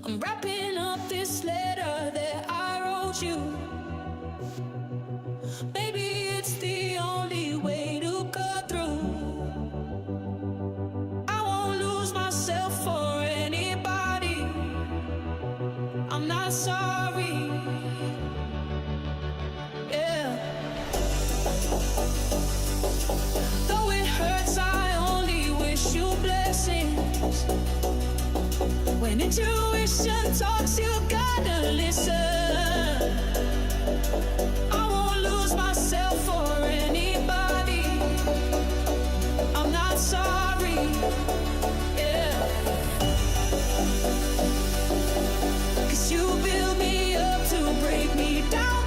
I'm wrapping up this letter that I wrote you. Maybe it's the only way to go through. I won't lose myself for anybody. I'm not sorry. Yeah. Though it hurts, I only wish you blessings. When intuition talks, you gotta listen. I won't lose myself for anybody. I'm not sorry. Yeah. 'Cause you build me up to break me down.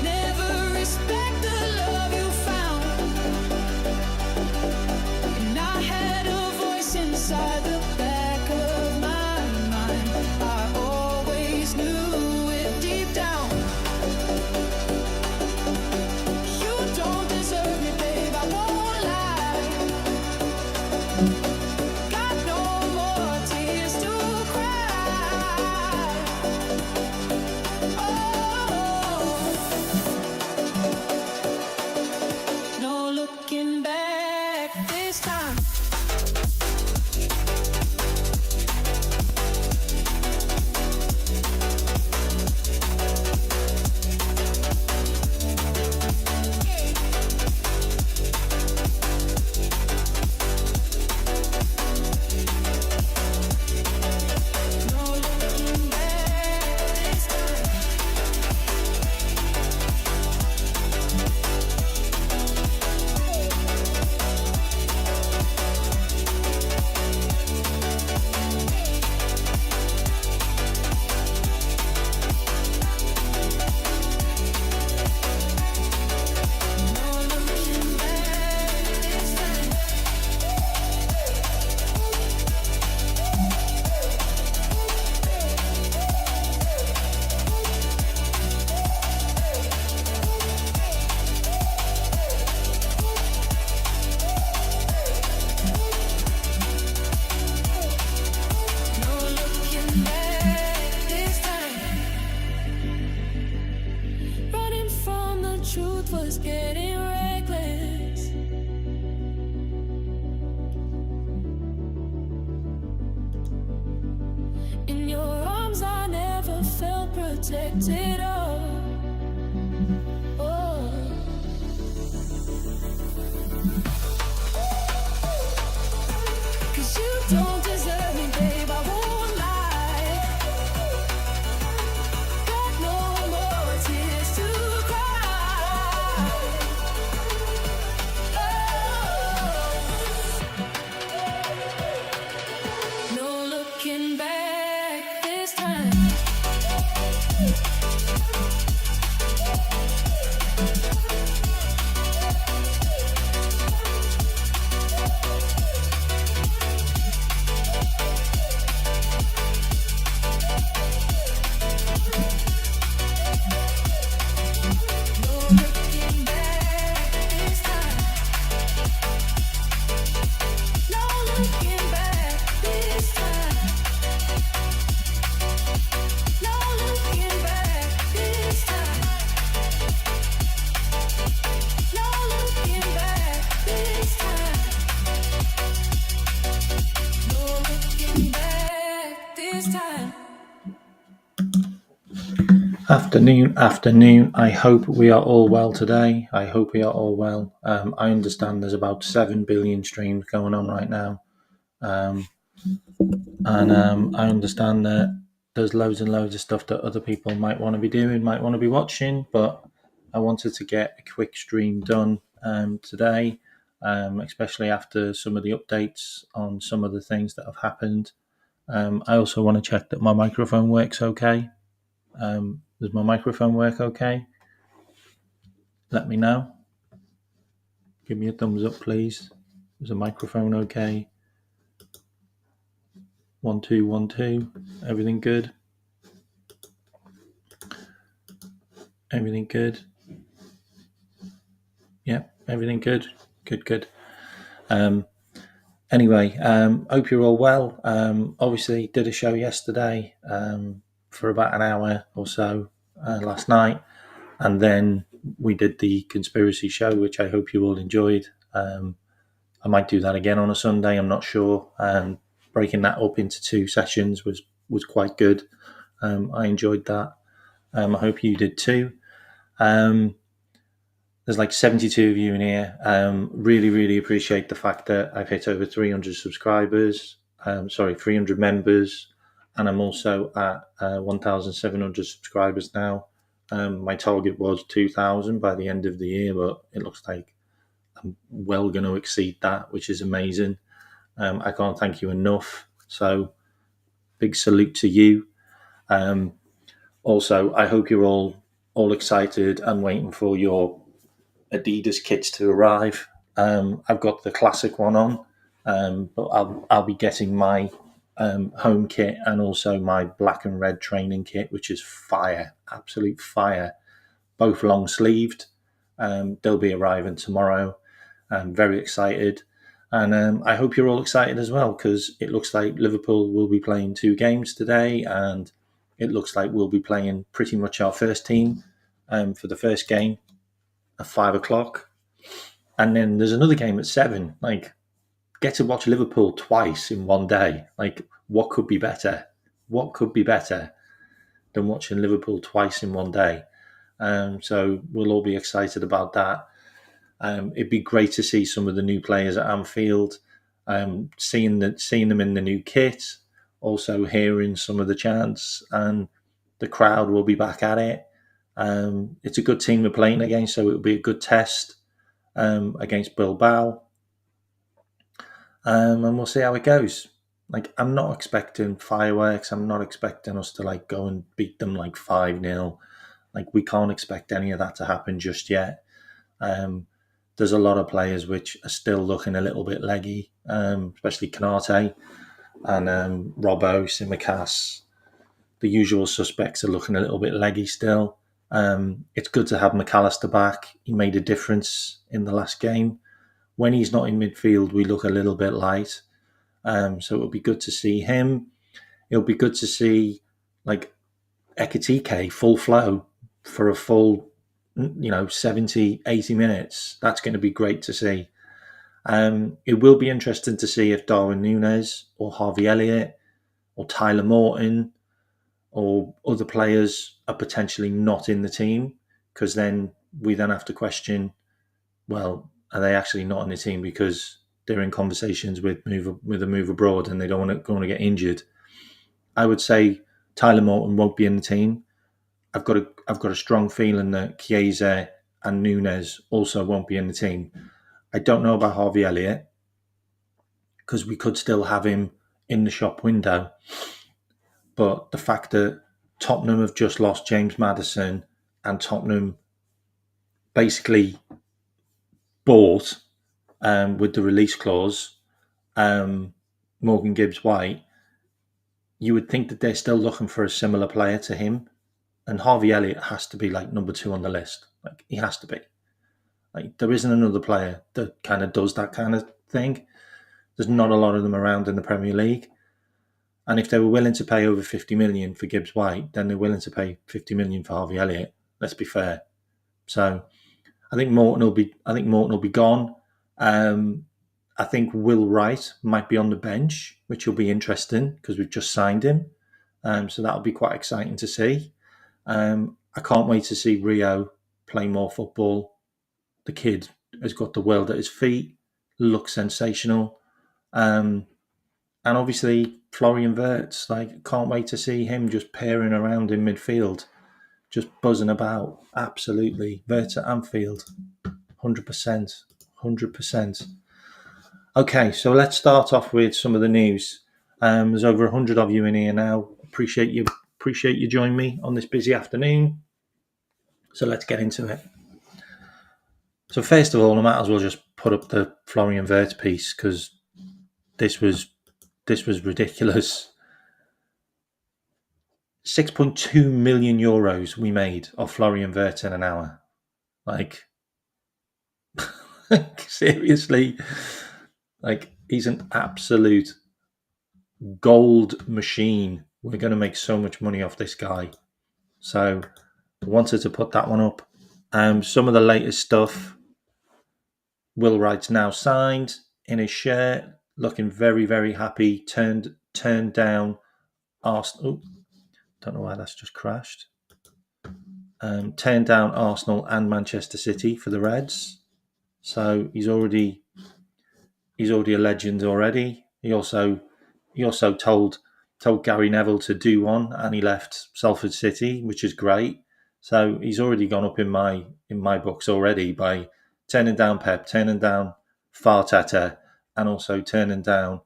Never respect the love you found. And I had a voice inside the back of my mind. I always knew it deep down. You don't deserve me, babe, I won't lie. Got no more tears to cry. Oh, no looking back this time. No looking back this time. No looking back this time. No looking back this time. Running from the truth was getting reckless. In your arms I never felt protected. Oh. 'Cause you don't deserve me, babe, I won't lie. Got no more tears to cry. Oh. No looking back this time. No looking back this time. No looking back this time. No looking back this time. No looking back this time. No looking back this time. Afternoon. I hope we are all well today. I hope we are all well. I understand there's about 7 billion streams going on right now. And I understand that there's loads and loads of stuff that other people might want to be doing, might want to be watching, but I wanted to get a quick stream done today, especially after some of the updates on some of the things that have happened. I also want to check that my microphone works okay. Does my microphone work okay? Let me know. Give me a thumbs up, please. Is the microphone okay? 1 2 1 2. Everything good? Everything good? Yep, everything good. Good. Anyway, hope you're all well. Obviously, did a show yesterday for about an hour or so last night, and then we did the conspiracy show, which I hope you all enjoyed. I might do that again on a Sunday. I'm not sure. Breaking that up into 2 sessions was quite good. I enjoyed that. I hope you did too. There's like 72 of you in here. Really appreciate the fact that I've hit over 300 subscribers. 300 members, and I'm also at 1,700 subscribers now. My target was 2,000 by the end of the year, but it looks like I'm well going to exceed that, which is amazing. I can't thank you enough. So, big salute to you. Also, I hope you're all excited and waiting for your Adidas kits to arrive. I've got the classic one on, but I'll be getting my home kit and also my black and red training kit, which is fire, absolute fire. Both long sleeved. They'll be arriving tomorrow. I'm very excited. And I hope you're all excited as well, because it looks like Liverpool will be playing 2 games today, and it looks like we'll be playing pretty much our first team for the first game at 5 o'clock. And then there's another game at 7. Like, get to watch Liverpool twice in one day. Like, what could be better? What could be better than watching Liverpool twice in one day? So we'll all be excited about that. It'd be great to see some of the new players at Anfield, seeing them in the new kit, also hearing some of the chants, and the crowd will be back at it. It's a good team we're playing against, so it'll be a good test against Bilbao. And we'll see how it goes. Like, I'm not expecting fireworks. I'm not expecting us to like go and beat them like 5-0. Like, we can't expect any of that to happen just yet. There's a lot of players which are still looking a little bit leggy, especially Canate and Robbo, Simicas. The usual suspects are looking a little bit leggy still. It's good to have McAllister back. He made a difference in the last game. When he's not in midfield, we look a little bit light. So it'll be good to see him. It'll be good to see like Ekitike full flow for a full 70, 80 minutes. That's going to be great to see. It will be interesting to see if Darwin Núñez or Harvey Elliott or Tyler Morton or other players are potentially not in the team, because then we have to question, well, are they actually not in the team because they're in conversations with a move abroad and they don't want to get injured? I would say Tyler Morton won't be in the team. I've got a strong feeling that Chiesa and Núñez also won't be in the team. I don't know about Harvey Elliott, because we could still have him in the shop window. But the fact that Tottenham have just lost James Maddison and Tottenham basically bought, with the release clause, Morgan Gibbs-White, you would think that they're still looking for a similar player to him. And Harvey Elliott has to be like number 2 on the list. Like, he has to be. Like, there isn't another player that kind of does that kind of thing. There's not a lot of them around in the Premier League. And if they were willing to pay over 50 million for Gibbs-White, then they're willing to pay 50 million for Harvey Elliott. Let's be fair. So I think Morton will be gone. I think Will Wright might be on the bench, which will be interesting because we've just signed him. So that'll be quite exciting to see. I can't wait to see Rio play more football. The kid has got the world at his feet, looks sensational. And obviously Florian Wirtz, like, can't wait to see him just pairing around in midfield, just buzzing about. Absolutely. Wirtz at Anfield, 100%. Okay, so let's start off with some of the news. There's over 100 of you in here now. Appreciate you joining me on this busy afternoon. So let's get into it. So first of all, I might as well just put up the Florian Wirtz piece, because this was ridiculous. 6.2 million euros we made off Florian Wirtz in an hour. Like, seriously, like, He's an absolute gold machine. We're going to make so much money off this guy. So I wanted to put that one up. Some of the latest stuff. Will Wright's now signed in his shirt, looking very, very happy. Turned down Arsenal. Don't know why that's just crashed. Turned down Arsenal and Manchester City for the Reds. So he's already a legend already. He also told Gary Neville to do one, and he left Salford City, which is great. So he's already gone up in my books already by turning down Pep, turning down Farteta, and also turning down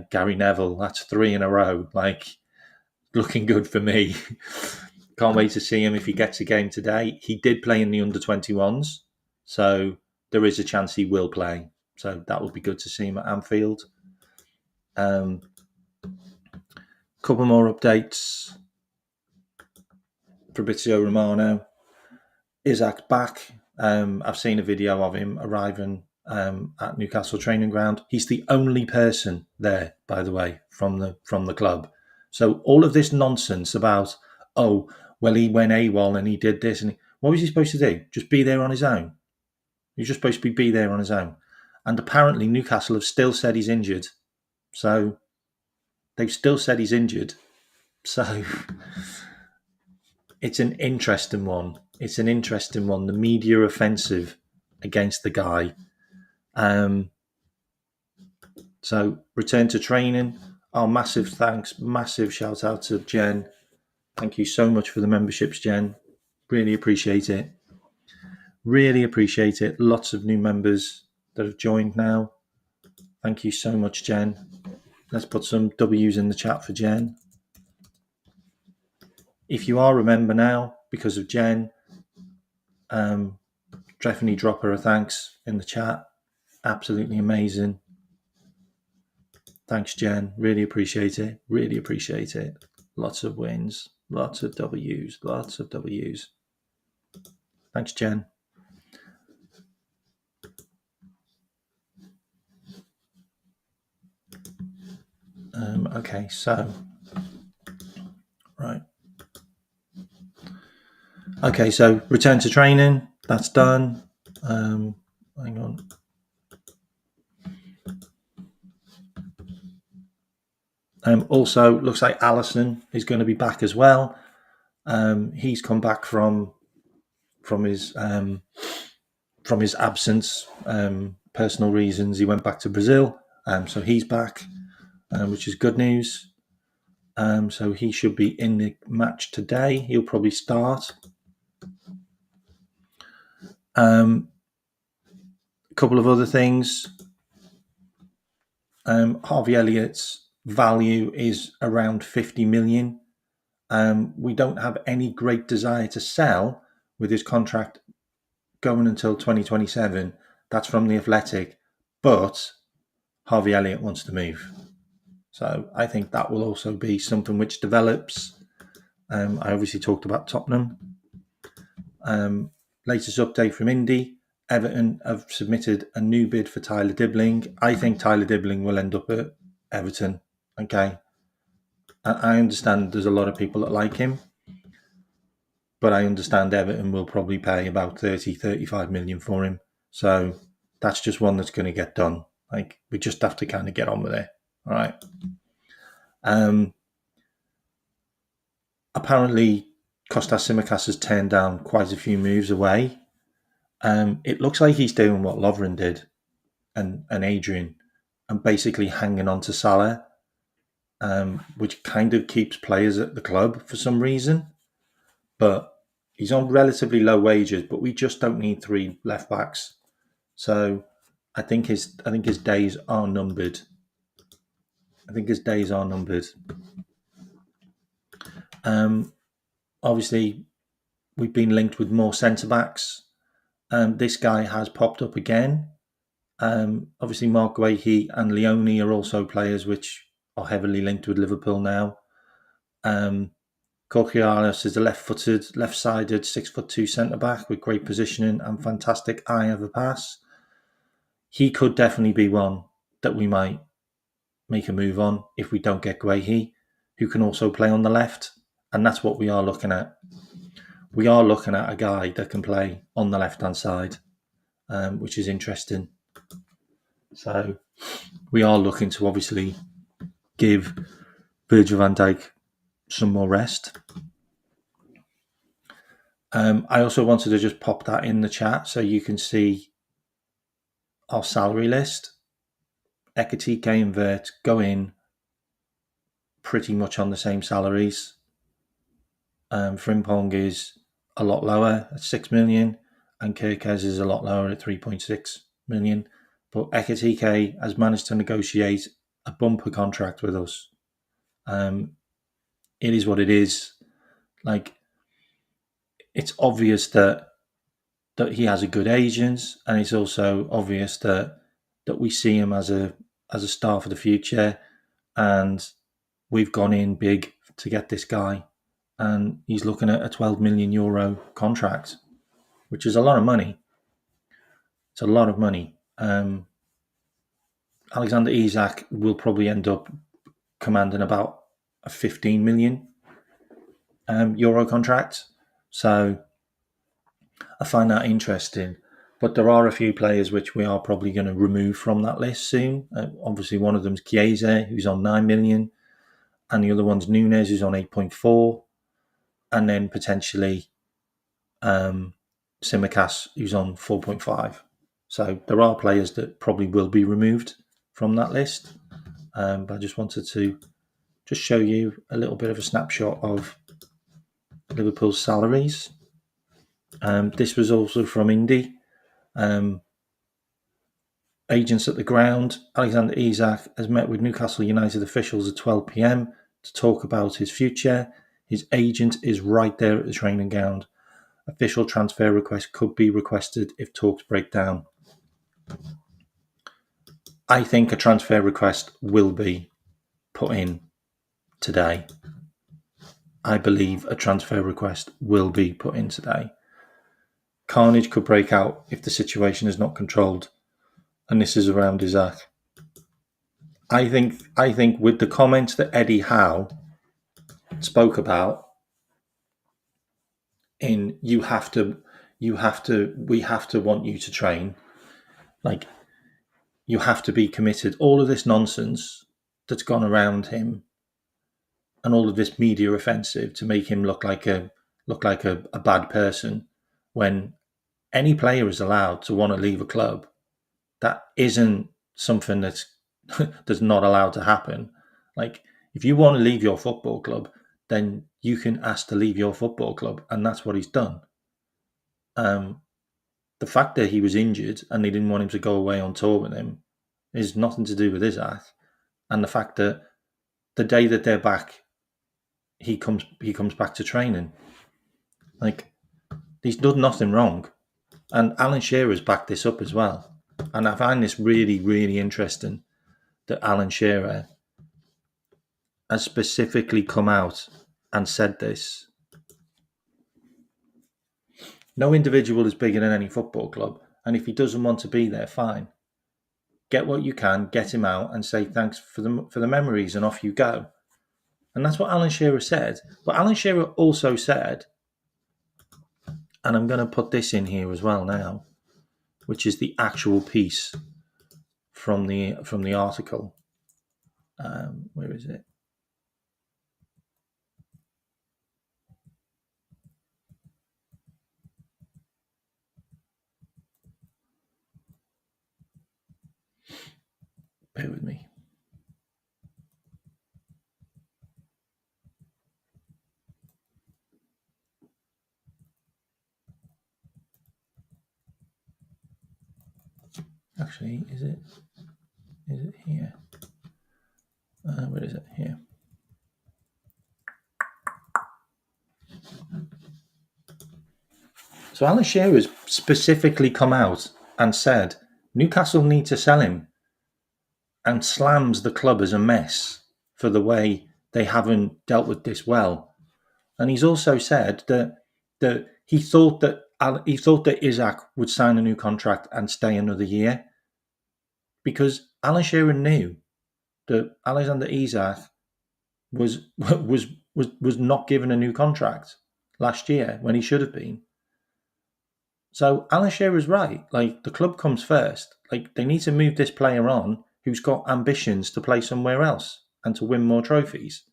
Gary Neville. That's 3 in a row. Like, looking good for me. Can't wait to see him if he gets a game today. He did play in the under-21s, so there is a chance he will play. So that will be good to see him at Anfield. Couple more updates. Fabrizio Romano. Isaac's back. I've seen a video of him arriving at Newcastle training ground. He's the only person there, by the way, from the club. So all of this nonsense about, oh, well, he went AWOL and he did this, and what was he supposed to do? Just be there on his own? He's just supposed to be there on his own. And apparently Newcastle have still said he's injured. So they've still said he's injured. So it's an interesting one. The media offensive against the guy. So return to training. Oh, massive thanks. Massive shout out to Jen. Thank you so much for the memberships, Jen. Really appreciate it. Lots of new members that have joined now. Thank you so much, Jen. Let's put some W's in the chat for Jen. If you are a member now because of Jen, definitely drop her a thanks in the chat. Absolutely amazing. Thanks, Jen. Really appreciate it. Lots of wins, lots of W's. Thanks, Jen. Okay, so, right. Okay, so return to training. That's done. Hang on. Also, looks like Allison is going to be back as well. He's come back from his absence, personal reasons. He went back to Brazil, so he's back, which is good news. So he should be in the match today. He'll probably start. A couple of other things. Harvey Elliott's value is around 50 million. We don't have any great desire to sell with his contract going until 2027. That's from The Athletic. But Harvey Elliott wants to move. So I think that will also be something which develops. I obviously talked about Tottenham. Latest update from Indy. Everton have submitted a new bid for Tyler Dibbling. I think Tyler Dibbling will end up at Everton. Okay. I understand there's a lot of people that like him, but I understand Everton will probably pay about 30-35 million for him. So that's just one that's going to get done. Like, we just have to kind of get on with it. All right. Apparently, Kostas Tsimikas has turned down quite a few moves away. It looks like he's doing what Lovren did and Adrian, and basically hanging on to Salah, which kind of keeps players at the club for some reason. But he's on relatively low wages, but we just don't need 3 left backs. So I think his days are numbered. Obviously, we've been linked with more centre backs. This guy has popped up again. Obviously, Mark Guehi and Leone are also players which are heavily linked with Liverpool now. Korkialis is a left-footed, left-sided, 6'2" centre-back with great positioning and fantastic eye of a pass. He could definitely be one that we might make a move on if we don't get Guehi, who can also play on the left. And that's what we are looking at. We are looking at a guy that can play on the left-hand side, which is interesting. So we are looking to obviously give Virgil van Dijk some more rest. I also wanted to just pop that in the chat so you can see our salary list. Ekatike and Vert go in pretty much on the same salaries. Frimpong is a lot lower at 6 million, and Kirkez is a lot lower at 3.6 million. But Ekatike has managed to negotiate a bumper contract with us. It is what it is. Like, it's obvious that he has a good agent, and it's also obvious that we see him as a star for the future, and we've gone in big to get this guy, and he's looking at a 12 million euro contract, which is a lot of money. It's a lot of money. Alexander Isak will probably end up commanding about a 15 million euro contract. So I find that interesting. But there are a few players which we are probably going to remove from that list soon. Obviously, one of them's Chiesa, who's on 9 million, and the other one's Nunes, who's on 8.4, and then potentially Simicas, who's on 4.5. So there are players that probably will be removed from that list. But I just wanted to just show you a little bit of a snapshot of Liverpool's salaries. This was also from Indy. Agents at the ground. Alexander Isak has met with Newcastle United officials at 12 p.m. to talk about his future. His agent is right there at the training ground. Official transfer request could be requested if talks break down. I think a transfer request will be put in today. I believe a transfer request will be put in today. Carnage could break out if the situation is not controlled, and this is around Isak. I think with the comments that Eddie Howe spoke about, in we have to want you to train, like, you have to be committed. All of this nonsense that's gone around him, and all of this media offensive to make him look like a bad person, when any player is allowed to want to leave a club, that isn't something that's not allowed to happen. Like, if you want to leave your football club, then you can ask to leave your football club, and that's what he's done. The fact that he was injured and they didn't want him to go away on tour with him is nothing to do with Isak, and the fact that the day that they're back, he comes back to training. Like, he's done nothing wrong, and Alan Shearer's backed this up as well. And I find this really, really interesting that Alan Shearer has specifically come out and said this. No individual is bigger than any football club, and if he doesn't want to be there, fine. Get what you can, get him out, and say thanks for the memories, and off you go. And that's what Alan Shearer said. But Alan Shearer also said, and I'm going to put this in here as well now, which is the actual piece from the article. Where is it? Bear with me. Actually, is it here? Where is it? Here. So Alan Shearer has specifically come out and said Newcastle need to sell him, and slams the club as a mess for the way they haven't dealt with this well. And he's also said that he thought that Isak would sign a new contract and stay another year, because Alan Shearer knew that Alexander Isak was not given a new contract last year when he should have been. So Alan Shearer's right. Like, the club comes first. Like, they need to move this player on who's got ambitions to play somewhere else and to win more trophies.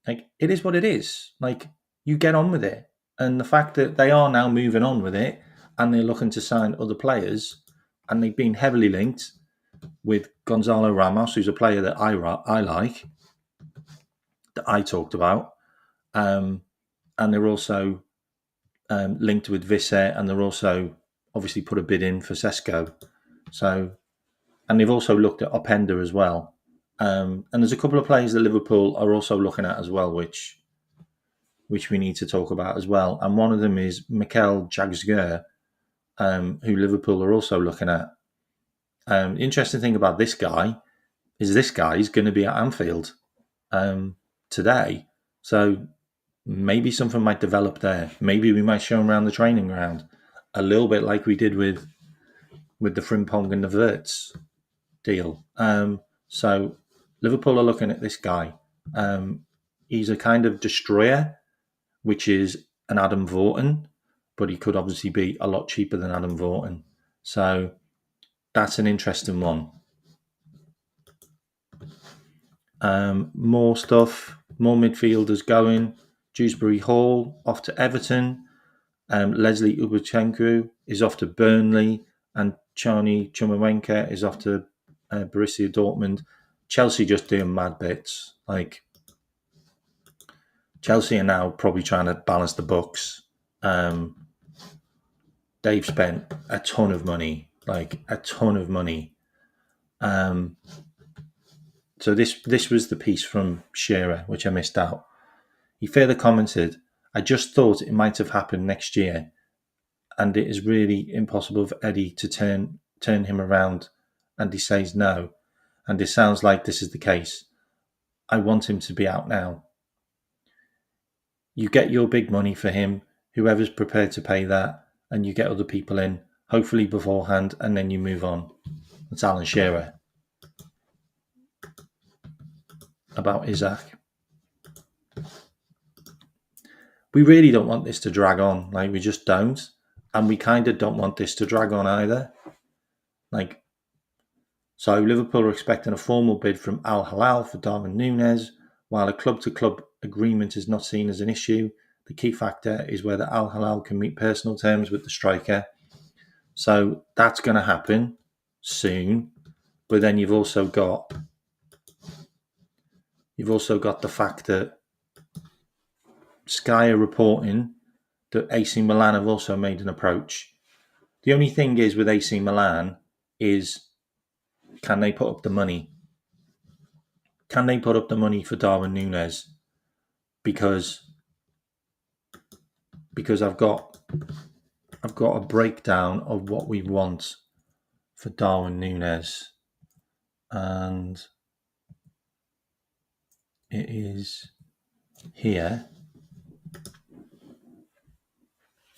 Like, it is what it is. Like, you get on with it. And the fact that they are now moving on with it and they're looking to sign other players, and they've been heavily linked with Gonzalo Ramos, who's a player that I like, that I talked about. And they're also linked with Visser, and they're also obviously put a bid in for Sesko. So, and they've also looked at Openda as well. And there's a couple of players that Liverpool are also looking at as well, which we need to talk about as well. And one of them is Mikel Jagsger, who Liverpool are also looking at. The interesting thing about this guy is going to be at Anfield today. So maybe something might develop there. Maybe we might show him around the training ground, a little bit like we did with the Frimpong and the Wirtz deal. So Liverpool are looking at this guy. He's a kind of destroyer, which is an Adam Vorton, but he could obviously be a lot cheaper than Adam Vorton. So that's an interesting one. More stuff, more midfielders going. Dewsbury Hall off to Everton. Leslie Ubachenko is off to Burnley, and Charni Chumawenka is off to Borussia Dortmund. Chelsea just doing mad bits. Like, Chelsea are now probably trying to balance the books. They've spent a ton of money, like a ton of money. So this was the piece from Shearer, which I missed out. He further commented, "I just thought it might have happened next year, and it is really impossible for Eddie to turn him around." And he says no, and it sounds like this is the case. I want him to be out now. You get your big money for him, whoever's prepared to pay that, and you get other people in, hopefully beforehand, and then you move on. That's Alan Shearer about Isak. We really don't want this to drag on. Like, we just don't. And we kind of don't want this to drag on either. Like, so Liverpool are expecting a formal bid from Al Hilal for Darwin Núñez. While a club-to-club agreement is not seen as an issue, the key factor is whether Al Hilal can meet personal terms with the striker. So that's going to happen soon. But then you've also got the fact that Sky are reporting that AC Milan have also made an approach. The only thing is with AC Milan is, can they put up the money? Can they put up the money for Darwin Núñez? Because I've got a breakdown of what we want for Darwin Núñez, and it is here.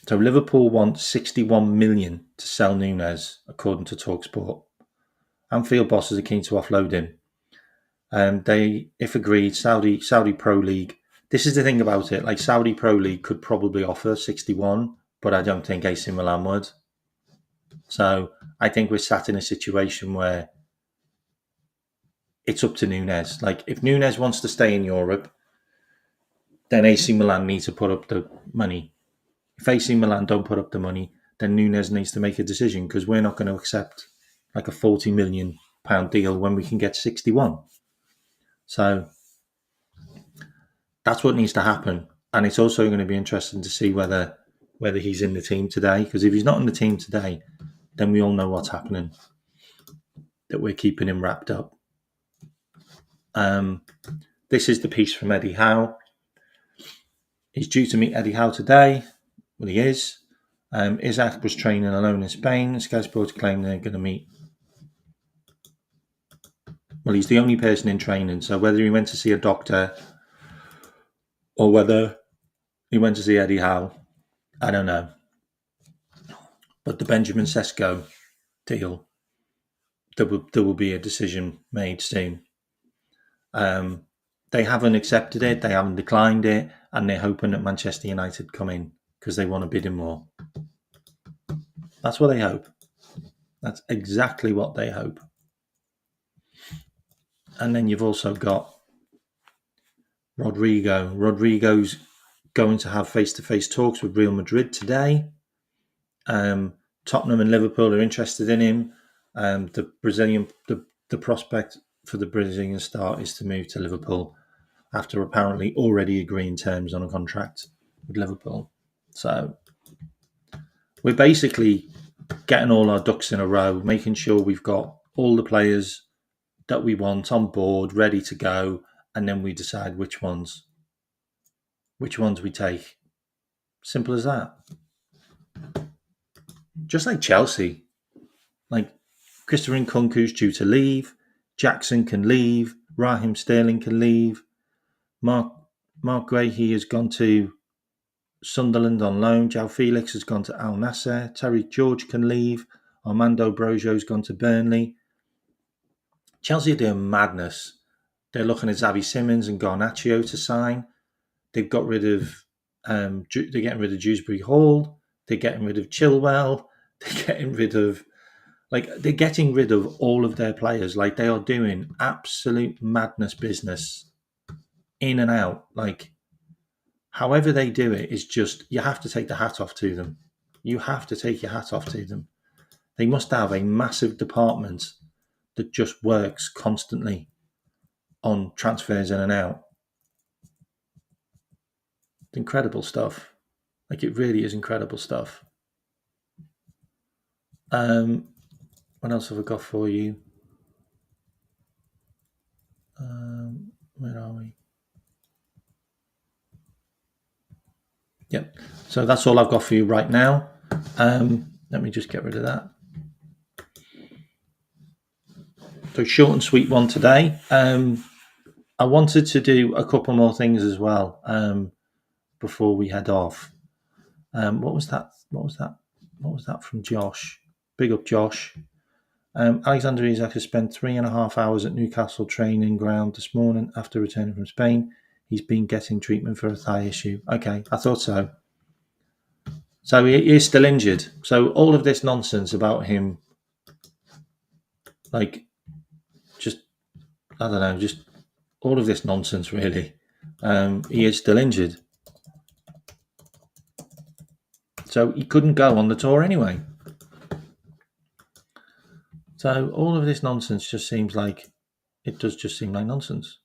So Liverpool want 61 million to sell Núñez, according to TalkSport. Anfield bosses are keen to offload him. They, if agreed, Saudi Pro League. This is the thing about it. Like, Saudi Pro League could probably offer 61, but I don't think AC Milan would. So I think we're sat in a situation where it's up to Núñez. Like, if Núñez wants to stay in Europe, then AC Milan needs to put up the money. If AC Milan don't put up the money, then Núñez needs to make a decision, because we're not going to accept like a £40 million deal when we can get 61. So that's what needs to happen. And it's also going to be interesting to see whether he's in the team today, because if he's not in the team today, then we all know what's happening, that we're keeping him wrapped up. This is the piece from Eddie Howe. He's due to meet Eddie Howe today. Well, he is. Isak was training alone in Spain. Sky Sports claim they're going to meet. Well, he's the only person in training, so whether he went to see a doctor or whether he went to see Eddie Howe, I don't know. But the Benjamin Sesko deal there will be a decision made soon. They haven't accepted it, they haven't declined it, and they're hoping that Manchester United come in because they want to bid him more. That's what they hope. That's exactly what they hope. And then you've also got Rodrigo. Rodrigo's going to have face-to-face talks with Real Madrid today. Tottenham and Liverpool are interested in him. The prospect for the Brazilian star is to move to Liverpool after apparently already agreeing terms on a contract with Liverpool. So we're basically getting all our ducks in a row, making sure we've got all the players that we want on board, ready to go, and then we decide which ones we take. Simple as that. Just like Chelsea, like Christopher Nkunku's due to leave, Jackson can leave, Raheem Sterling can leave, Mark Guehi has gone to Sunderland on loan, João Felix has gone to Al Nassr, Terry George can leave, Armando Brojo's gone to Burnley. Chelsea are doing madness. They're looking at Xavi Simons and Garnacho to sign. They've got rid of they're getting rid of Dewsbury Hall. They're getting rid of Chilwell. They're getting rid of all of their players. Like, they are doing absolute madness business in and out. Like, however they do it is just, you have to take the hat off to them. You have to take your hat off to them. They must have a massive department that just works constantly on transfers in and out. It's incredible stuff. Like, it really is incredible stuff. What else have I got for you? Where are we? Yep. So that's all I've got for you right now. Let me just get rid of that. So short and sweet one today. I wanted to do a couple more things as well before we head off. What was that? What was that from Josh? Big up, Josh. Alexander Isak has spent 3.5 hours at Newcastle training ground this morning after returning from Spain. He's been getting treatment for a thigh issue. Okay, I thought so. So he is still injured. So all of this nonsense about him, like, just, I don't know, just all of this nonsense, really. He is still injured. So he couldn't go on the tour anyway. So all of this nonsense just seems like, it does just seem like nonsense,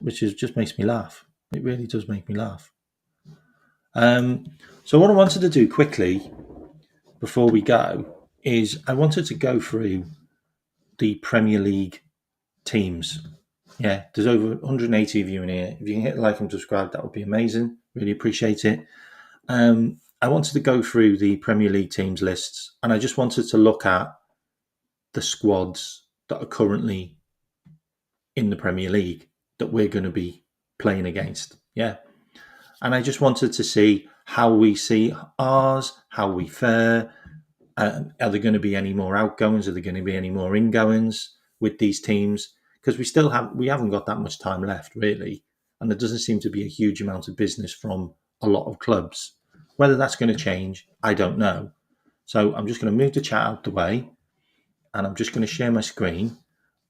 which is just makes me laugh. It really does make me laugh. So what I wanted to do quickly before we go is I wanted to go through the Premier League teams. Yeah, there's over 180 of you in here. If you can hit like and subscribe, that would be amazing. Really appreciate it. I wanted to go through the Premier League teams lists, and I just wanted to look at the squads that are currently in the Premier League that we're going to be playing against. Yeah. And I just wanted to see how we see ours, how we fare. Are there going to be any more outgoings? Are there going to be any more ingoings with these teams? Because we haven't got that much time left, really. And there doesn't seem to be a huge amount of business from a lot of clubs. Whether that's going to change, I don't know. So I'm just going to move the chat out the way, and I'm just going to share my screen,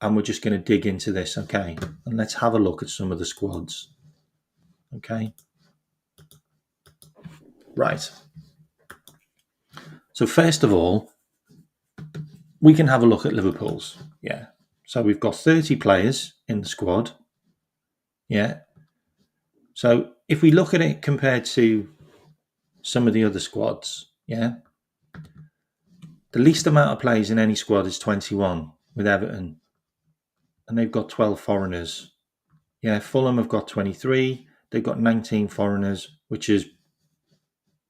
and we're just going to dig into this, okay? And let's have a look at some of the squads, okay? Right. So first of all, we can have a look at Liverpool's. Yeah. So we've got 30 players in the squad. Yeah. So if we look at it compared to some of the other squads, yeah, the least amount of players in any squad is 21 with Everton, and they've got 12 foreigners. Yeah, Fulham have got 23. They've got 19 foreigners, which is,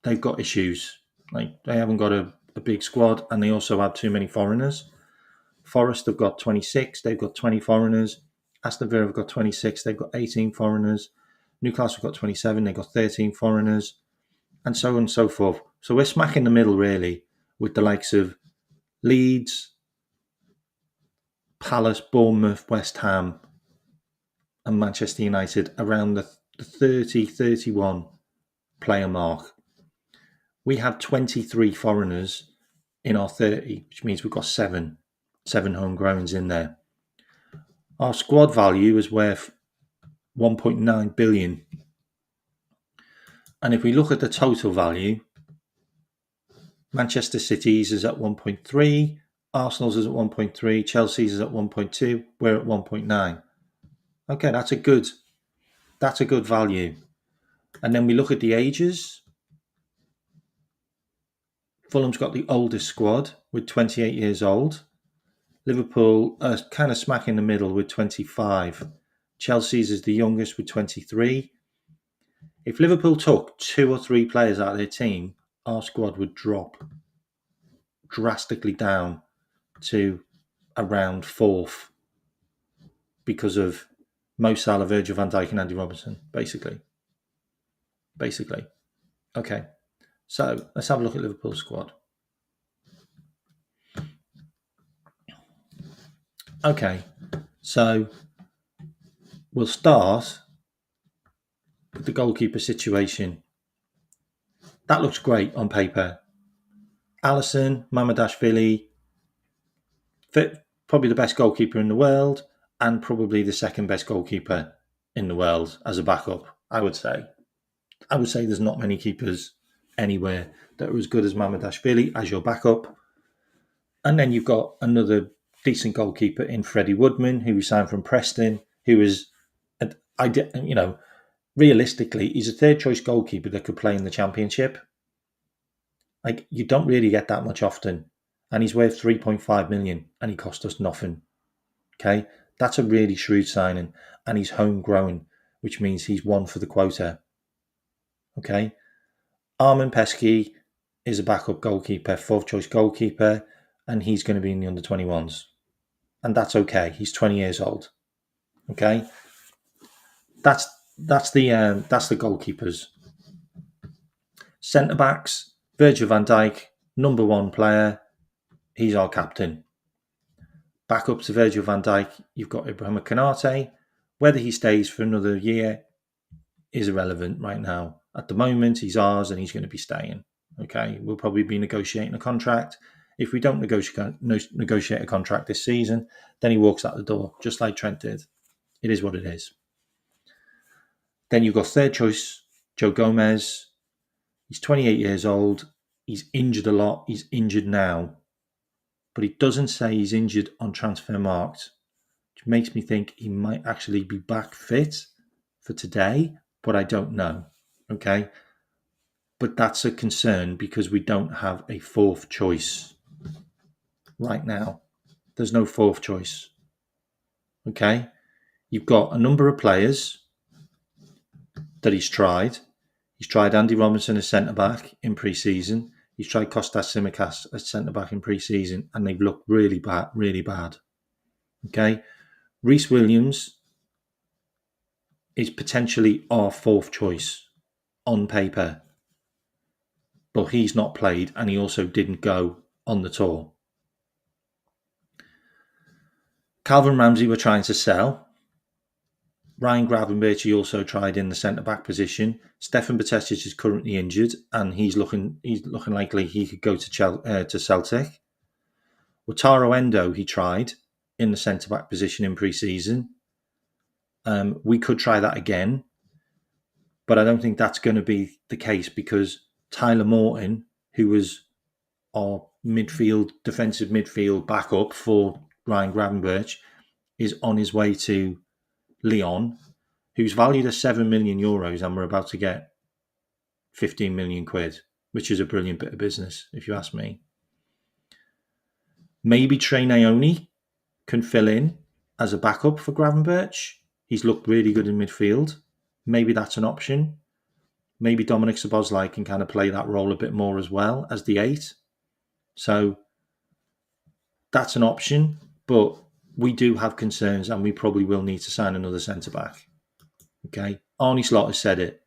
they've got issues. Like, they haven't got a big squad, and they also have too many foreigners. Forest have got 26. They've got 20 foreigners. Aston Villa have got 26. They've got 18 foreigners. Newcastle have got 27. They've got 13 foreigners, and so on and so forth. So we're smack in the middle, really, with the likes of Leeds, Palace, Bournemouth, West Ham, and Manchester United around the 30, 31 player mark. We have 23 foreigners in our 30, which means we've got seven homegrowns in there. Our squad value is worth 1.9 billion. And if we look at the total value, Manchester City's is at 1.3, Arsenal's is at 1.3, Chelsea's is at 1.2, we're at 1.9. Okay, that's a good value. And then we look at the ages. Fulham's got the oldest squad with 28 years old. Liverpool are kind of smack in the middle with 25. Chelsea's is the youngest with 23. If Liverpool took 2 or 3 players out of their team, our squad would drop drastically down to around 4th because of Mo Salah, Virgil van Dijk and Andy Robertson, basically. Okay, so let's have a look at Liverpool's squad. Okay, so we'll start with the goalkeeper situation. That looks great on paper. Alisson, Mamardashvili, probably the best goalkeeper in the world and probably the second best goalkeeper in the world as a backup, I would say. I would say there's not many keepers anywhere that are as good as Mamardashvili as your backup. And then you've got another decent goalkeeper in Freddie Woodman, who we signed from Preston, who is, realistically, he's a third choice goalkeeper that could play in the Championship. Like, you don't really get that much often. And he's worth 3.5 million and he cost us nothing. Okay, that's a really shrewd signing. And he's homegrown, which means he's one for the quota. Okay, Armin Pesky is a backup goalkeeper, 4th choice goalkeeper, and he's going to be in the under-21s. And that's okay. He's 20 years old. Okay, that's the goalkeepers. Centre backs, Virgil van Dijk, number 1 player. He's our captain. Backup to Virgil van Dijk, you've got Ibrahima Konate. Whether he stays for another year is irrelevant right now. At the moment, he's ours and he's going to be staying. Okay, we'll probably be negotiating a contract. If we don't negotiate a contract this season, then he walks out the door, just like Trent did. It is what it is. Then you've got 3rd choice, Joe Gomez. He's 28 years old. He's injured a lot. He's injured now. But he doesn't say he's injured on Transfermarkt, which makes me think he might actually be back fit for today, but I don't know. Okay? But that's a concern because we don't have a 4th choice right now. There's no 4th choice. Okay? You've got a number of players that he's tried. He's tried Andy Robinson as centre-back in pre-season. He's tried Kostas Tsimikas as centre-back in pre-season, and they've looked really bad. Okay? Reece Williams is potentially our 4th choice on paper, but he's not played, and he also didn't go on the tour. Calvin Ramsey we're trying to sell. Ryan Gravenberch also tried in the centre-back position. Stefan Bajcetic is currently injured, and he's looking likely he could go to Celtic. Wataru Endo he tried in the centre-back position in pre-season. We could try that again, but I don't think that's going to be the case because Tyler Morton, who was our defensive midfield backup for Ryan Gravenberch, is on his way to Lyon, who's valued at €7 million, and we're about to get 15 million quid, which is a brilliant bit of business, if you ask me. Maybe Trey Naoni can fill in as a backup for Gravenberch. He's looked really good in midfield. Maybe that's an option. Maybe Dominic Szoboszlai can kind of play that role a bit more as well as the 8. So that's an option, but we do have concerns and we probably will need to sign another centre-back. Okay, Arne Slot has said it,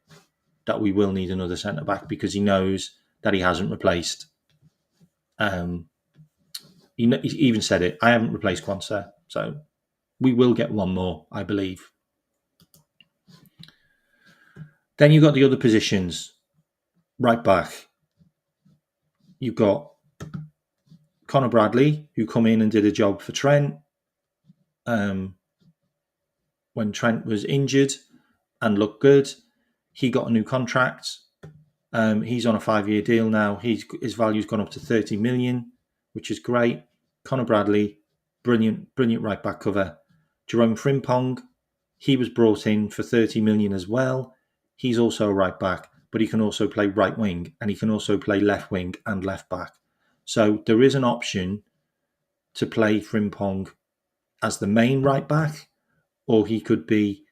that we will need another centre-back because he knows that he hasn't replaced. He even said it, I haven't replaced Quansah. So we will get one more, I believe. Then you've got the other positions. Right back, you've got Conor Bradley, who come in and did a job for Trent when Trent was injured and looked good. He got a new contract. He's on a 5-year deal now. His value's gone up to 30 million, which is great. Conor Bradley, brilliant right back cover. Jerome Frimpong, he was brought in for 30 million as well. He's also a right back, but he can also play right wing, and he can also play left wing and left back. So there is an option to play Frimpong as the main right back, or he could be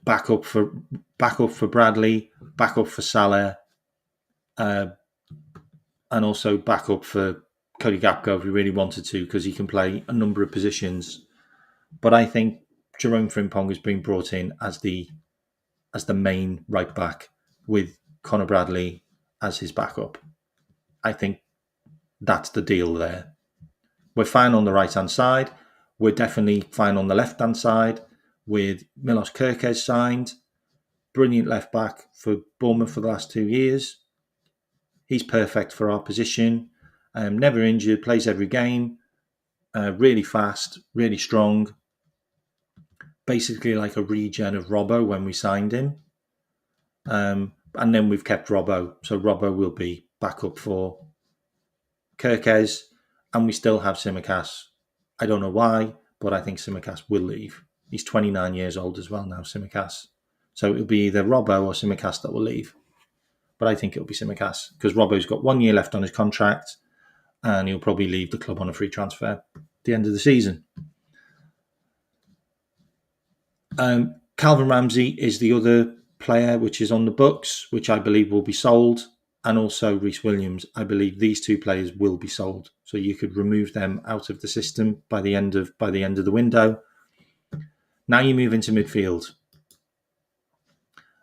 back up for Bradley, back up for Salah, and also back up for Cody Gakpo if we really wanted to, because he can play a number of positions. But I think Jerome Frimpong has been brought in as the main right back with Conor Bradley as his backup. I think that's the deal there. We're fine on the right-hand side. We're definitely fine on the left-hand side with Milos Kerkez signed. Brilliant left back for Bournemouth for the last 2 years. He's perfect for our position. Never injured, plays every game. Really fast, really strong. Basically like a regen of Robbo when we signed him. And then we've kept Robbo. So Robbo will be back up for Kerkez. And we still have Tsimikas. I don't know why, but I think Tsimikas will leave. He's 29 years old as well now, Tsimikas. So it'll be either Robbo or Tsimikas that will leave. But I think it'll be Tsimikas because Robbo's got 1 year left on his contract and he'll probably leave the club on a free transfer at the end of the season. Calvin Ramsey is the other player which is on the books, which I believe will be sold. And also Reece Williams. I believe these two players will be sold. So you could remove them out of the system by the end of the window. Now you move into midfield.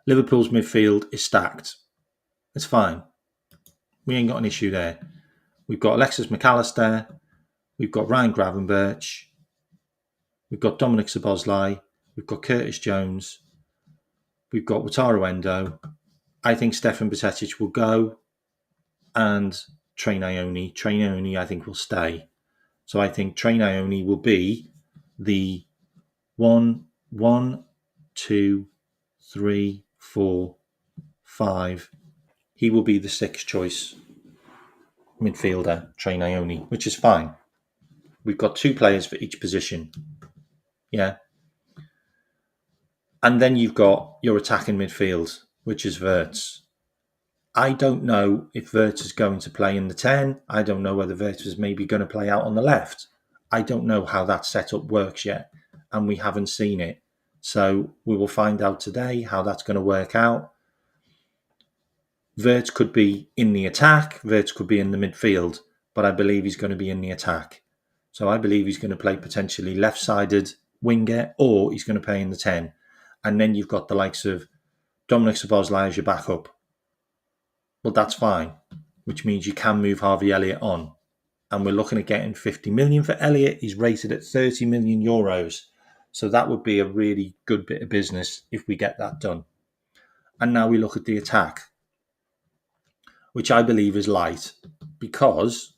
Liverpool's midfield is stacked. It's fine. We ain't got an issue there. We've got Alexis McAllister. We've got Ryan Gravenberch. We've got Dominic Szoboszlai. We've got Curtis Jones. We've got Wataru Endo. I think Stefan Bajcetic will go and Train Ione, I think, will stay. So I think Train Ione will be the 1, 2, 3, 4, 5. He will be the 6th choice midfielder, Train Ione, which is fine. We've got 2 players for each position. Yeah. And then you've got your attacking midfield, which is Wirtz. I don't know if Wirtz is going to play in the 10. I don't know whether Wirtz is maybe going to play out on the left. I don't know how that setup works yet, and we haven't seen it. So we will find out today how that's going to work out. Wirtz could be in the attack. Wirtz could be in the midfield, but I believe he's going to be in the attack. So I believe he's going to play potentially left-sided winger, or he's going to play in the 10. And then you've got the likes of Dominic Szoboszlai as your backup. Well, that's fine, which means you can move Harvey Elliott on. And we're looking at getting 50 million for Elliott. He's rated at 30 million euros. So that would be a really good bit of business if we get that done. And now we look at the attack, which I believe is light because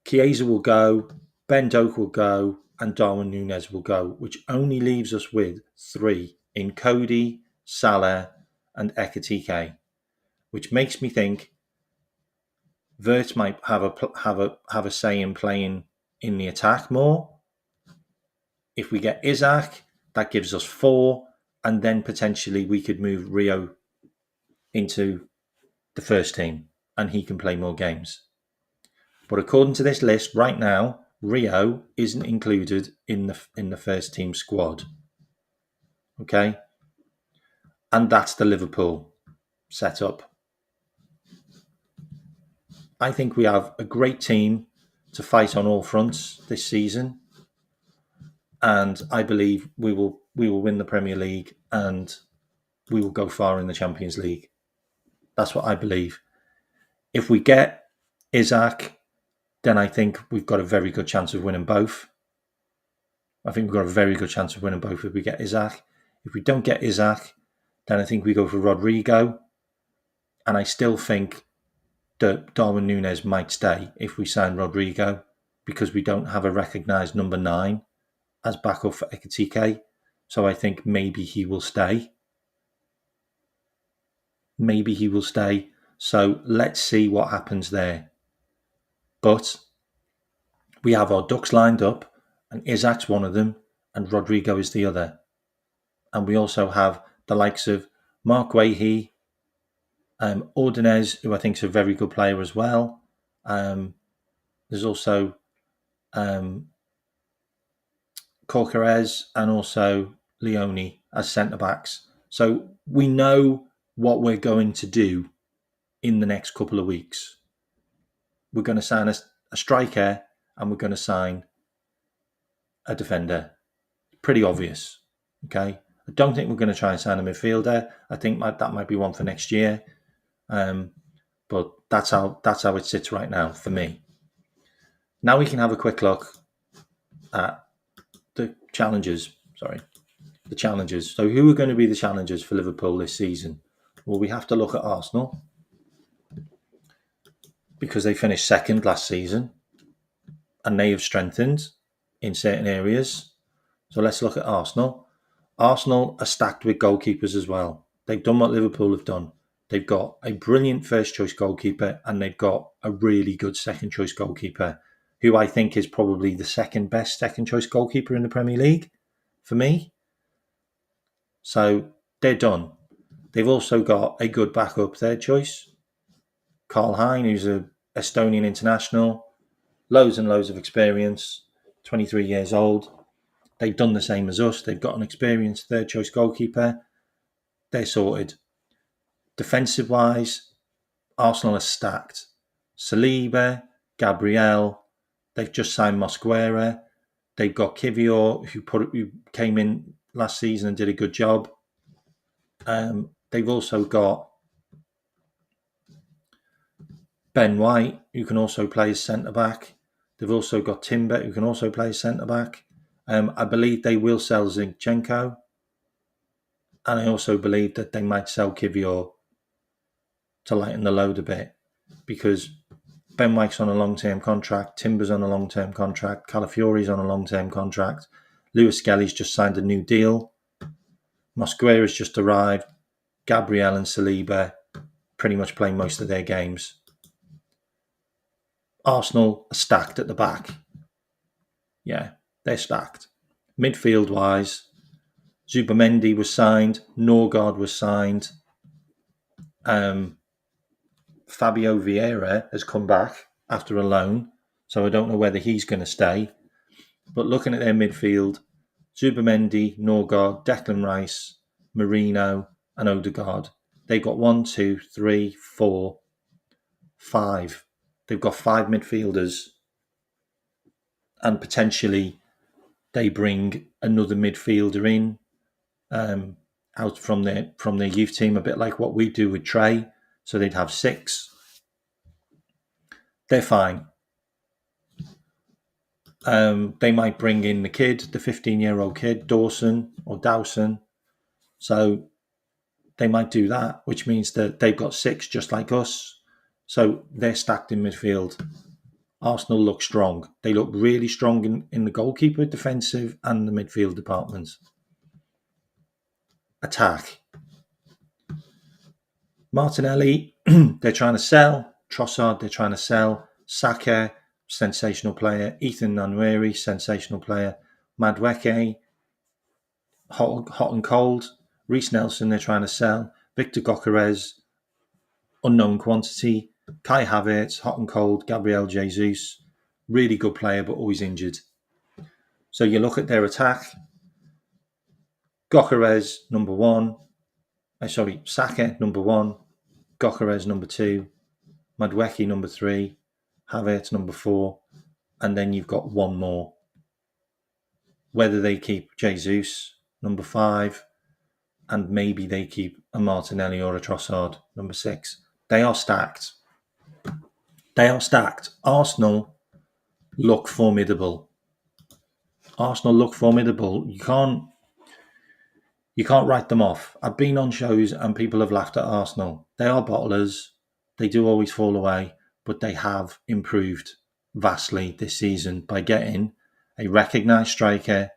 Chiesa will go, Ben Doak will go, and Darwin Núñez will go, which only leaves us with 3 in Cody, Salah, and Ekitike, which makes me think Wirtz might have a say in playing in the attack more. If we get Isaac, that gives us 4, and then potentially we could move Rio into the first team, and he can play more games. But according to this list right now, Rio isn't included in the first team squad. Okay, and that's the Liverpool setup. I think we have a great team to fight on all fronts this season, and I believe we will win the Premier League and we will go far in the Champions League. That's what I believe. If we get Isaac then I think we've got a very good chance of winning both. I think we've got a very good chance of winning both if we get Isaac. If we don't get Isaac, then I think we go for Rodrigo. And I still think that Darwin Núñez might stay if we sign Rodrigo, because we don't have a recognised number 9 as backup for Ekitike. So I think maybe he will stay. So let's see what happens there. But we have our ducks lined up, and Isaac's one of them, and Rodrigo is the other. And we also have the likes of Mark Guehi, Ordonez, who I think is a very good player as well. There's also Corquerez and also Leone as centre-backs. So we know what we're going to do in the next couple of weeks. We're going to sign a striker and we're going to sign a defender. Pretty obvious, okay? I don't think we're going to try and sign a midfielder. I think that might be one for next year. But that's how it sits right now for me. Now we can have a quick look at the challenges. So who are going to be the challengers for Liverpool this season? Well, we have to look at Arsenal, because they finished second last season and they have strengthened in certain areas. So let's look at Arsenal. Arsenal are stacked with goalkeepers as well. They've done what Liverpool have done. They've got a brilliant first choice goalkeeper and they've got a really good second choice goalkeeper, who I think is probably the second best second choice goalkeeper in the Premier League for me. So they're done. They've also got a good backup third choice, Karl Hein, who's an Estonian international, loads and loads of experience, 23 years old. They've done the same as us. They've got an experienced third choice goalkeeper. They're sorted. Defensive wise, Arsenal are stacked. Saliba, Gabriel, they've just signed Mosquera. They've got Kivior, who came in last season and did a good job. They've also got Ben White, who can also play as centre-back. They've also got Timber, who can also play as centre-back. I believe they will sell Zinchenko. And I also believe that they might sell Kivior to lighten the load a bit, because Ben White's on a long-term contract, Timber's on a long-term contract, Calafiori's on a long-term contract, Lewis Skelly's just signed a new deal, Mosquera's just arrived, Gabriel and Saliba pretty much play most of their games. Arsenal are stacked at the back. Yeah, they're stacked. Midfield-wise, Zubamendi was signed, Norgard was signed, Fabio Vieira has come back after a loan, so I don't know whether he's going to stay. But looking at their midfield, Zubamendi, Norgard, Declan Rice, Marino and Odegaard, they've got 1, 2, 3, 4, 5. They've got 5 midfielders, and potentially they bring another midfielder in out from their youth team, a bit like what we do with Trey. So they'd have 6. They're fine. They might bring in the 15-year-old kid, Dawson. So they might do that, which means that they've got 6 just like us. So they're stacked in midfield. Arsenal look strong. They look really strong in the goalkeeper, defensive, and the midfield departments. Attack. Martinelli, they're trying to sell. Trossard, they're trying to sell. Saka, sensational player. Ethan Nwaneri, sensational player. Madueke, hot and cold. Reece Nelson, they're trying to sell. Victor Gyökeres, unknown quantity. Kai Havertz, hot and cold. Gabriel Jesus, really good player but always injured. So you look at their attack. Gyökeres, number 1. Saka, number 1. Gyökeres, number 2. Madueke, number 3. Havertz, number 4. And then you've got one more. Whether they keep Jesus, number 5, and maybe they keep a Martinelli or a Trossard, number 6. They are stacked. Arsenal look formidable. Arsenal look formidable. You can't write them off. I've been on shows and people have laughed at Arsenal. They are bottlers. They do always fall away, but they have improved vastly this season by getting a recognised striker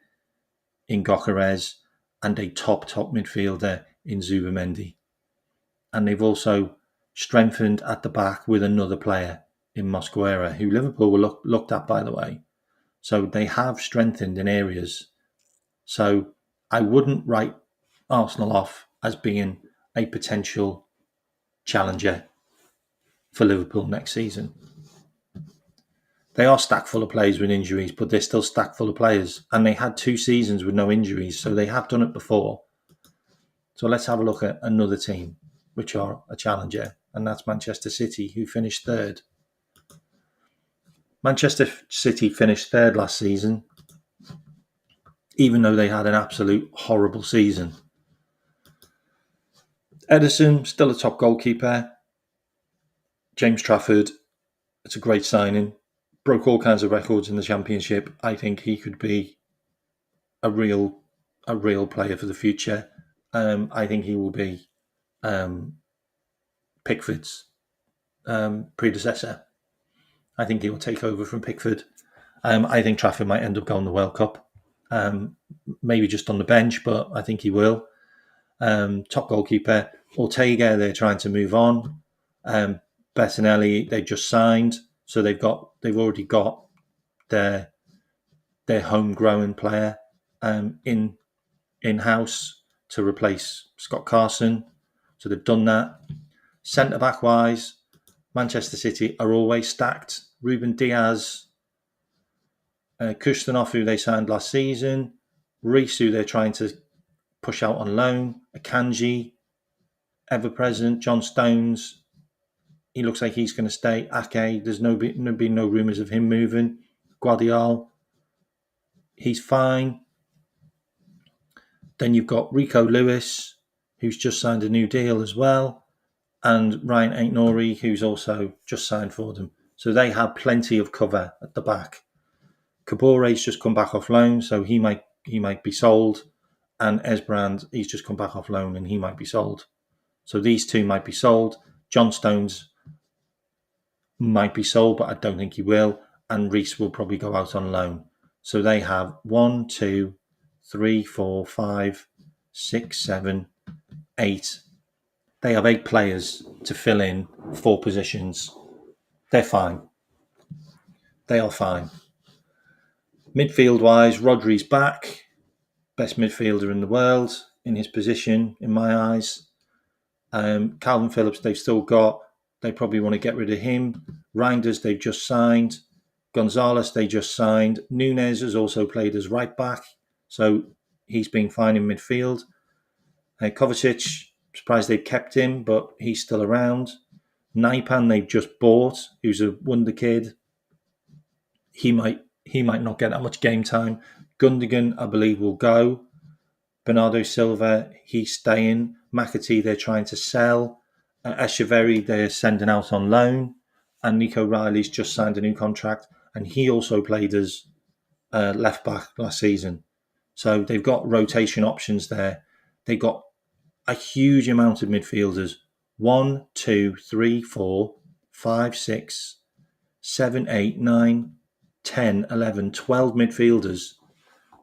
in Gyökeres and a top midfielder in Zubamendi. And they've also strengthened at the back with another player in Mosquera, who Liverpool were looked at, by the way. So they have strengthened in areas. So I wouldn't write Arsenal off as being a potential challenger for Liverpool next season. They are stacked full of players with injuries, but they're still stacked full of players. And they had 2 seasons with no injuries, so they have done it before. So let's have a look at another team, which are a challenger, and that's Manchester City, who finished third. Manchester City finished third last season, even though they had an absolute horrible season. Ederson, still a top goalkeeper. James Trafford, it's a great signing. Broke all kinds of records in the Championship. I think he could be a real player for the future. I think he will be Pickford's predecessor. I think he will take over from Pickford. I think Trafford might end up going to the World Cup. Maybe just on the bench, but I think he will. Top goalkeeper. Ortega, they're trying to move on. Bettinelli, they just signed, so they've already got their homegrown player in-house to replace Scott Carson. So they've done that. Centre back wise, Manchester City are always stacked. Ruben Diaz, Kustanov, who they signed last season, Reece, who they're trying to push out on loan, Akanji, ever present, John Stones. He looks like he's going to stay. Ake, there's been no rumours of him moving. Guardiola, he's fine. Then you've got Rico Lewis, who's just signed a new deal as well, and Ryan Aït-Nouri, who's also just signed for them. So they have plenty of cover at the back. Cabore's just come back off loan, so he might be sold. And Esbrand, he's just come back off loan and he might be sold. So these two might be sold. John Stones might be sold, but I don't think he will. And Reece will probably go out on loan. So they have 1, 2, 3, 4, 5, 6, 7, 8. They have 8 players to fill in 4 positions. They're fine. They are fine. Midfield-wise, Rodri's back. Best midfielder in the world in his position, in my eyes. Calvin Phillips, they've still got. They probably want to get rid of him. Reinders, they've just signed. Gonzalez, they just signed. Nunes has also played as right back, so he's been fine in midfield. Kovacic, surprised they've kept him, but he's still around. Naipan, they've just bought, who's a wonder kid. He might not get that much game time. Gundogan, I believe, will go. Bernardo Silva, he's staying. McAtee, they're trying to sell. Echeverry, they're sending out on loan. And Nico Riley's just signed a new contract. And he also played as left back last season. So they've got rotation options there. They've got a huge amount of midfielders. 1, 2, 3, 4, 5, 6, 7, 8, 9, 10, 11, 12 midfielders.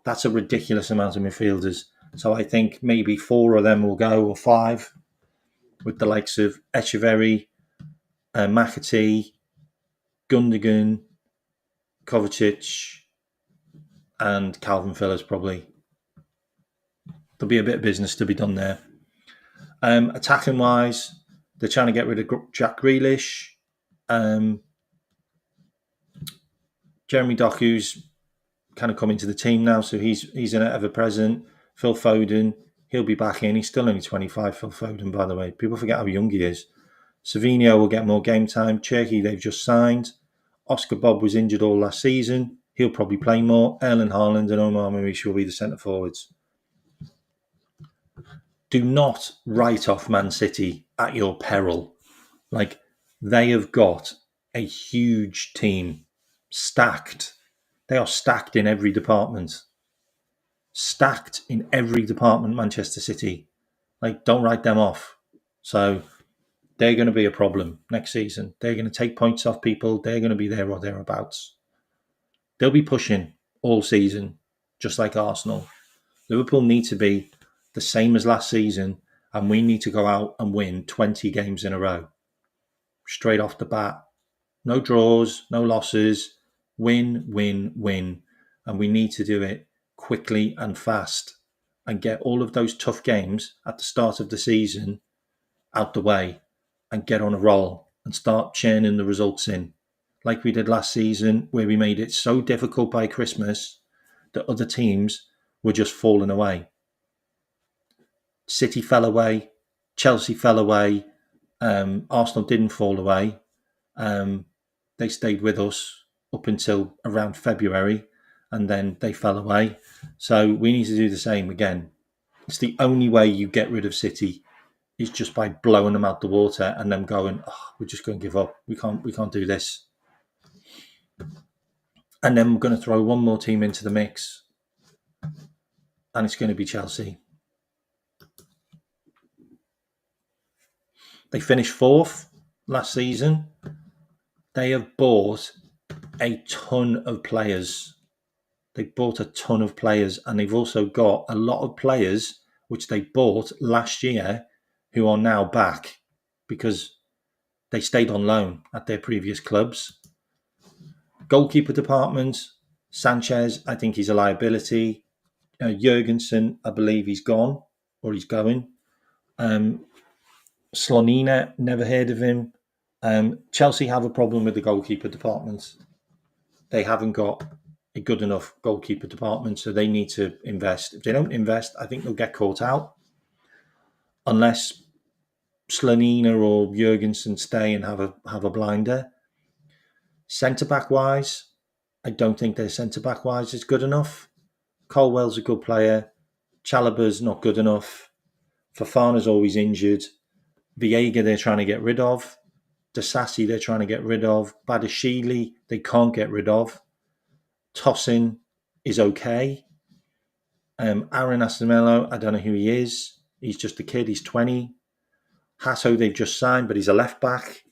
That's a ridiculous amount of midfielders. So I think maybe 4 of them will go, or 5, with the likes of Echeverry, McAtee, Gundogan, Kovacic, and Calvin Phillips probably. There'll be a bit of business to be done there. Attacking wise, they're trying to get rid of Jack Grealish. Jeremy Doku's kind of coming to the team now, so he's in it ever present. Phil Foden, he'll be back in. He's still only 25, Phil Foden, by the way. People forget how young he is. Savinho will get more game time. Cherky, they've just signed. Oscar Bob was injured all last season. He'll probably play more. Erling Haaland and Omar Marish will be the centre forwards. Do not write off Man City at your peril. Like, they have got a huge team stacked. They are stacked in every department. Stacked in every department, Manchester City. Like, don't write them off. So they're going to be a problem next season. They're going to take points off people. They're going to be there or thereabouts. They'll be pushing all season, just like Arsenal. Liverpool need to be the same as last season, and we need to go out and win 20 games in a row. Straight off the bat. No draws, no losses. Win, win, win. And we need to do it quickly and fast and get all of those tough games at the start of the season out the way and get on a roll and start churning the results in. Like we did last season, where we made it so difficult by Christmas that other teams were just falling away. City fell away, Chelsea fell away, Arsenal didn't fall away. They stayed with us up until around February, and then they fell away. So we need to do the same again. It's the only way you get rid of City is just by blowing them out the water and them going, oh, we're just going to give up. We can't do this. And then we're going to throw one more team into the mix, and it's going to be Chelsea. They finished fourth last season. They have bought a ton of players. They bought a ton of players, and they've also got a lot of players which they bought last year who are now back because they stayed on loan at their previous clubs. Goalkeeper department, Sanchez, I think he's a liability. Jurgensen, I believe he's gone or he's going. Slonina, never heard of him. Chelsea have a problem with the goalkeeper department. They haven't got a good enough goalkeeper department, so they need to invest. If they don't invest, I think they'll get caught out. Unless Slonina or Jurgensen stay and have a blinder. Centre-back wise, I don't think their centre-back wise is good enough. Colwell's a good player. Chalobah's not good enough. Fofana's always injured. Viega they're trying to get rid of. Disasi they're trying to get rid of. Badashili they can't get rid of. Tosin is okay. Aaron Asamello, I don't know who he is. He's just a kid. He's 20. Hato they've just signed, but he's a left back.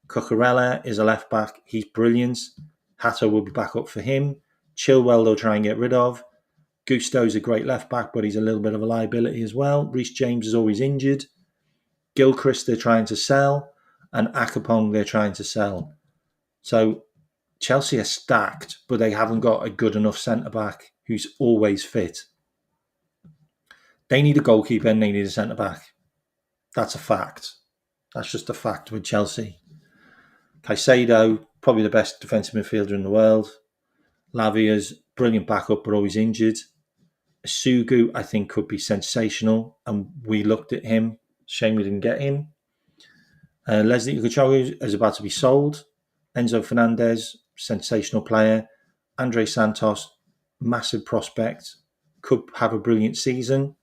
Cucurella is a left back. He's brilliant. Hato will be back up for him. Chilwell they'll try and get rid of. Gusto's a great left back, but he's a little bit of a liability as well. Reece James is always injured. Gilchrist they're trying to sell. And Akapong they're trying to sell. So Chelsea are stacked, but they haven't got a good enough centre-back who's always fit. They need a goalkeeper and they need a centre-back. That's a fact. That's just a fact with Chelsea. Caicedo, probably the best defensive midfielder in the world. Lavia's brilliant backup, but always injured. Sugu, I think, could be sensational, and we looked at him. Shame we didn't get him. Leslie Ugochukwu is about to be sold. Enzo Fernandez, sensational player. Andre Santos, massive prospect, could have a brilliant season.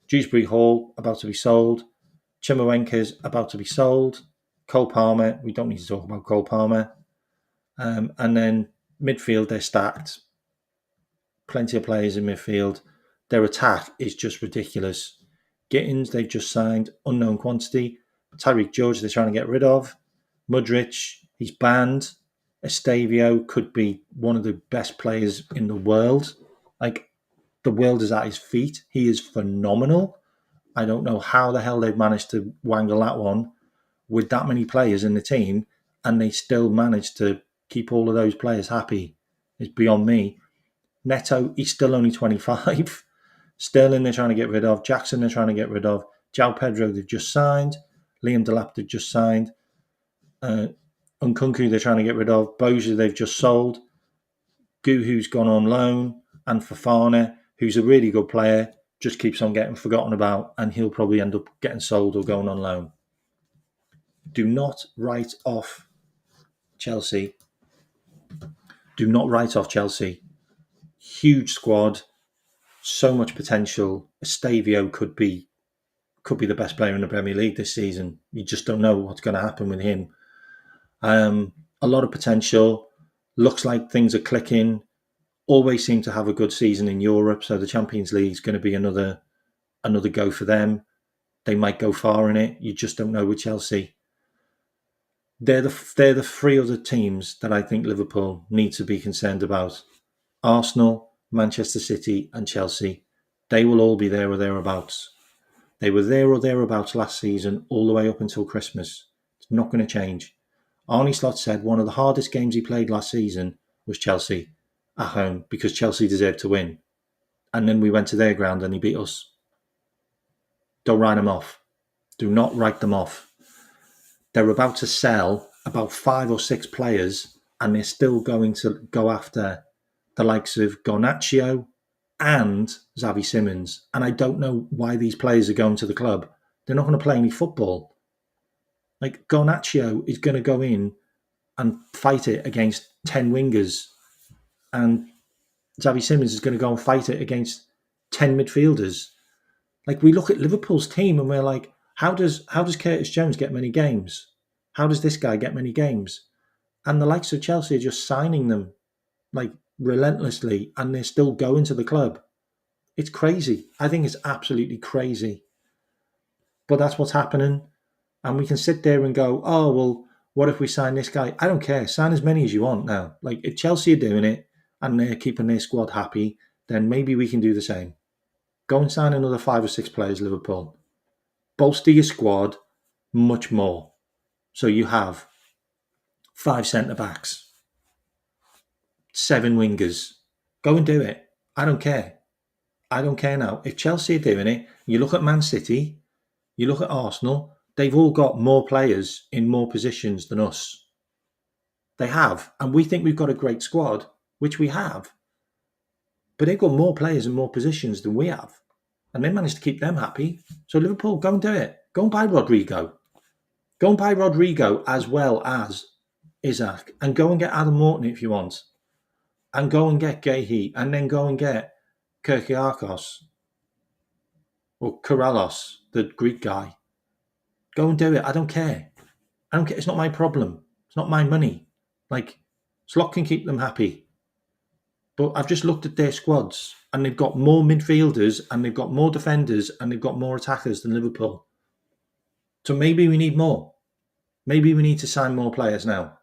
Dewsbury Hall, about to be sold. Chimawenka's about to be sold. Cole Palmer, we don't need to talk about Cole Palmer. And then midfield, they're stacked. Plenty of players in midfield. Their attack is just ridiculous. Gittins, they've just signed, unknown quantity. Tyreek George, they're trying to get rid of. Mudryk, he's banned. Estavio could be one of the best players in the world. Like, the world is at his feet. He is phenomenal. I don't know how the hell they've managed to wangle that one with that many players in the team, and they still managed to keep all of those players happy. It's beyond me. Neto, he's still only 25. Sterling, they're trying to get rid of. Jackson, they're trying to get rid of. João Pedro, they've just signed. Liam Delap, they've just signed. Nkunku, they're trying to get rid of. Boza, they've just sold. Guhu's gone on loan. And Fofana, who's a really good player, just keeps on getting forgotten about, and he'll probably end up getting sold or going on loan. Do not write off Chelsea. Do not write off Chelsea. Huge squad, so much potential. Estavio could be the best player in the Premier League this season. You just don't know what's going to happen with him. A lot of potential, Looks like things are clicking. Always seem to have a good season in Europe, so the Champions League is going to be another go for them. They might go far in it. You just don't know with Chelsea. They're the three other teams that I think Liverpool need to be concerned about. Arsenal, Manchester City, and Chelsea. They will all be there or thereabouts. They were there or thereabouts last season, all the way up until Christmas. It's not going to change. Arne Slot said one of the hardest games he played last season was Chelsea at home because Chelsea deserved to win. And then we went to their ground and he beat us. Don't write them off. Do not write them off. They're about to sell about 5 or 6 players and they're still going to go after the likes of Garnacho and Xavi Simons. And I don't know why these players are going to the club. They're not going to play any football. Like, Garnacho is going to go in and fight it against 10 wingers. And Xavi Simons is going to go and fight it against 10 midfielders. Like, we look at Liverpool's team and we're like, how does Curtis Jones get many games? How does this guy get many games? And the likes of Chelsea are just signing them, like, relentlessly, and they're still going to the club. It's crazy. I think it's absolutely crazy. But that's what's happening. And we can sit there and go, oh, well, what if we sign this guy? I don't care. Sign as many as you want now. Like, if Chelsea are doing it and they're keeping their squad happy, then maybe we can do the same. Go and sign another 5 or 6 players, Liverpool. Bolster your squad much more. So you have 5 centre-backs, 7 wingers. Go and do it. I don't care. I don't care now. If Chelsea are doing it, you look at Man City, you look at Arsenal, they've all got more players in more positions than us. They have. And we think we've got a great squad, which we have. But they've got more players in more positions than we have. And they managed to keep them happy. So Liverpool, go and do it. Go and buy Rodrigo. Go and buy Rodrigo as well as Isaac. And go and get Adam Morton if you want. And go and get Gahey. And then go and get Kirkiakos. Or Karalos, the Greek guy. Go and do it. I don't care. I don't care. It's not my problem. It's not my money. Like, Slot can keep them happy. But I've just looked at their squads and they've got more midfielders and they've got more defenders and they've got more attackers than Liverpool. So maybe we need more. Maybe we need to sign more players now.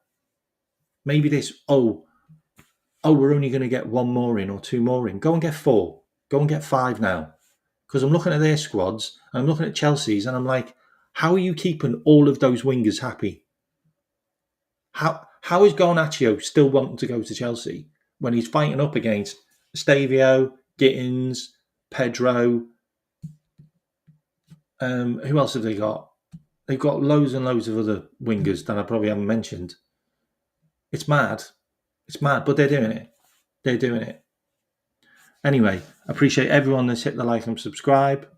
Maybe we're only going to get 1 more in or 2 more in. Go and get 4. Go and get 5 now. Because I'm looking at their squads and I'm looking at Chelsea's and I'm like, how are you keeping all of those wingers happy? How is Garnacho still wanting to go to Chelsea when he's fighting up against Stavio, Gittins, Pedro? Who else have they got? They've got loads and loads of other wingers that I probably haven't mentioned. It's mad. It's mad, but they're doing it. They're doing it. Anyway, I appreciate everyone that's hit the like and subscribe.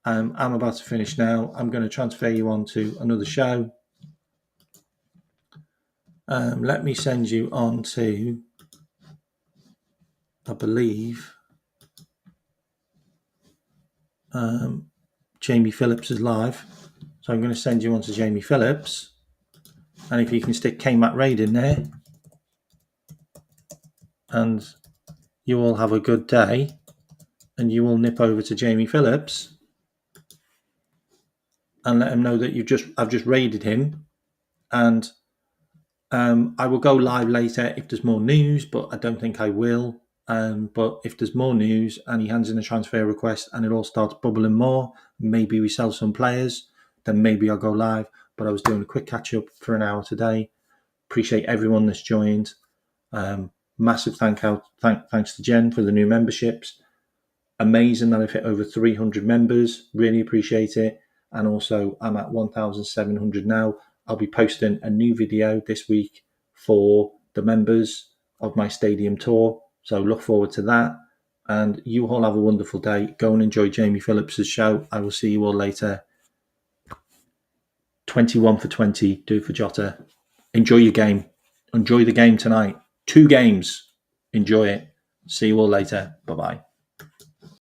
I'm about to finish now. I'm going to transfer you on to another show. Let me send you on to, I believe, Jamie Phillips is live. So I'm going to send you on to Jamie Phillips. And if you can stick K-Mac Raid in there. And you all have a good day. And you will nip over to Jamie Phillips. And let him know that I've just raided him. And I will go live later if there's more news, but I don't think I will. But if there's more news and he hands in a transfer request and it all starts bubbling more, maybe we sell some players, then maybe I'll go live. But I was doing a quick catch up for an hour today. Appreciate everyone that's joined. Massive thanks to Jen for the new memberships. Amazing that I've hit over 300 members. Really appreciate it. And also I'm at 1,700 now. I'll be posting a new video this week for the members of my stadium tour. So look forward to that. And you all have a wonderful day. Go and enjoy Jamie Phillips' show. I will see you all later. 21 for 20. Do it for Jota. Enjoy your game. Enjoy the game tonight. 2 games. Enjoy it. See you all later. Bye-bye.